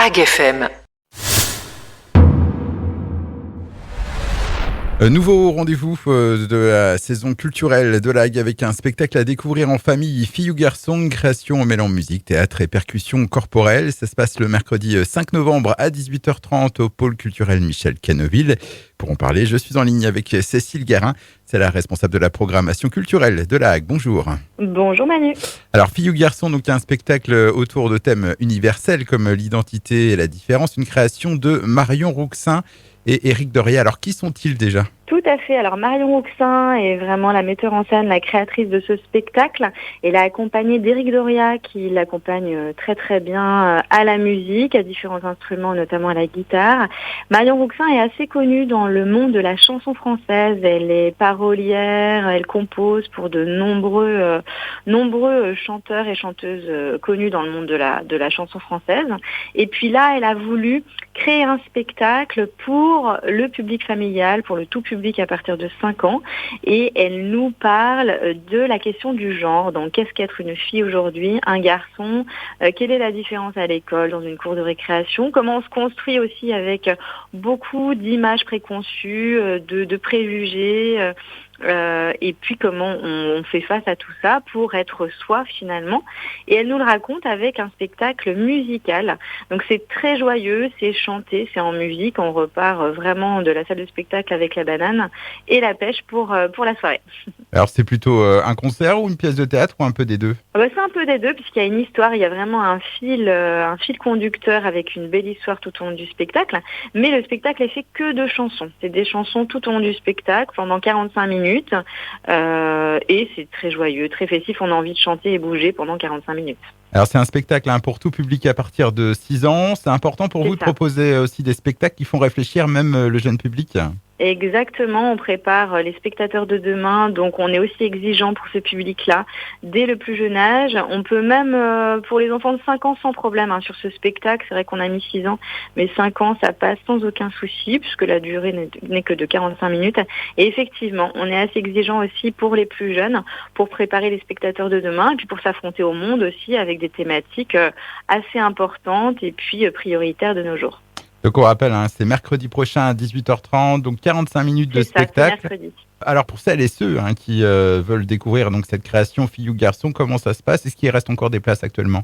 Hague FM. Nouveau rendez-vous de la saison culturelle de la Hague avec un spectacle à découvrir en famille, Filles ou garçons, création mêlant musique, théâtre et percussion corporelle. Ça se passe le mercredi 5 novembre à 18h30 au pôle culturel Michel Canneville. Pour en parler, je suis en ligne avec Cécile Guérin, c'est la responsable de la programmation culturelle de la Hague. Bonjour. Bonjour Manu. Alors, Filles ou garçons, donc un spectacle autour de thèmes universels comme l'identité et la différence, une création de Marion Rouxin et Éric Doria. Alors, qui sont-ils déjà ? Tout à fait. Alors Marion Rouxin est vraiment la metteur en scène, la créatrice de ce spectacle. Elle a accompagné d'Éric Doria qui l'accompagne très très bien à la musique, à différents instruments, notamment à la guitare. Marion Rouxin est assez connue dans le monde de la chanson française. Elle est parolière, elle compose pour de nombreux chanteurs et chanteuses connus dans le monde de la chanson française. Et puis là, elle a voulu créer un spectacle pour le public familial, pour le tout public à partir de 5 ans, et elle nous parle de la question du genre. Donc, qu'est-ce qu'être une fille aujourd'hui, un garçon, quelle est la différence à l'école, dans une cour de récréation, comment on se construit aussi avec beaucoup d'images préconçues, de préjugés, et puis comment on fait face à tout ça pour être soi finalement. Et elle nous le raconte avec un spectacle musical. Donc c'est très joyeux, c'est chanté, c'est en musique. On repart vraiment de la salle de spectacle avec la banane et la pêche pour la soirée. Alors c'est plutôt un concert ou une pièce de théâtre ou un peu des deux ? C'est un peu des deux puisqu'il y a une histoire, il y a vraiment un fil conducteur avec une belle histoire tout au long du spectacle. Mais le spectacle est fait que de chansons. C'est des chansons tout au long du spectacle pendant 45 minutes. Et c'est très joyeux, très festif. On a envie de chanter et bouger pendant 45 minutes. Alors c'est un spectacle pour tout public à partir de 6 ans. C'est important pour vous de proposer aussi des spectacles qui font réfléchir même le jeune public ? Exactement, on prépare les spectateurs de demain, donc on est aussi exigeant pour ce public-là dès le plus jeune âge. On peut même, pour les enfants de 5 ans, sans problème sur ce spectacle, c'est vrai qu'on a mis 6 ans, mais 5 ans, ça passe sans aucun souci, puisque la durée n'est que de 45 minutes. Et effectivement, on est assez exigeant aussi pour les plus jeunes, pour préparer les spectateurs de demain, et puis pour s'affronter au monde aussi avec des thématiques assez importantes et puis prioritaires de nos jours. Donc on rappelle, c'est mercredi prochain à 18h30, donc 45 minutes de spectacle. C'est mercredi. Alors pour celles et ceux qui veulent découvrir donc cette création Filles ou garçons, comment ça se passe ? Est-ce qu'il reste encore des places actuellement ?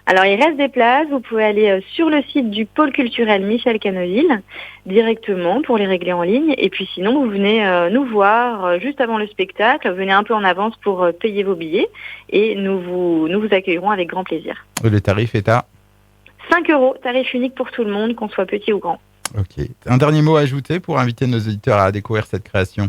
Alors il reste des places, vous pouvez aller sur le site du pôle culturel Michel Canneville directement pour les régler en ligne. Et puis sinon vous venez nous voir juste avant le spectacle, vous venez un peu en avance pour payer vos billets et nous vous accueillerons avec grand plaisir. Le tarif est à 5 €, tarif unique pour tout le monde, qu'on soit petit ou grand. Ok. Un dernier mot à ajouter pour inviter nos auditeurs à découvrir cette création ?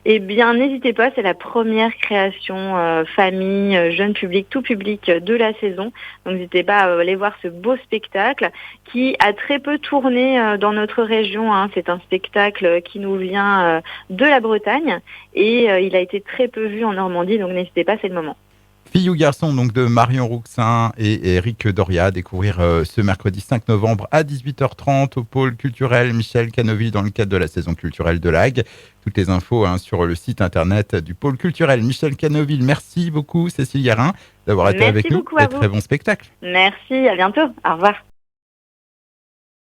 Eh bien, n'hésitez pas, c'est la première création famille, jeune public, tout public de la saison. Donc, n'hésitez pas à aller voir ce beau spectacle qui a très peu tourné dans notre région. C'est un spectacle qui nous vient de la Bretagne et il a été très peu vu en Normandie. Donc, n'hésitez pas, c'est le moment. Filles ou garçons, donc de Marion Rouxin et Éric Doria, à découvrir ce mercredi 5 novembre à 18h30 au pôle culturel Michel Canneville dans le cadre de la saison culturelle de la Hague. Toutes les infos sur le site internet du pôle culturel Michel Canneville. Merci beaucoup Cécile Guérin d'avoir été avec nous. Merci beaucoup à vous. Très bon spectacle. Merci, à bientôt. Au revoir.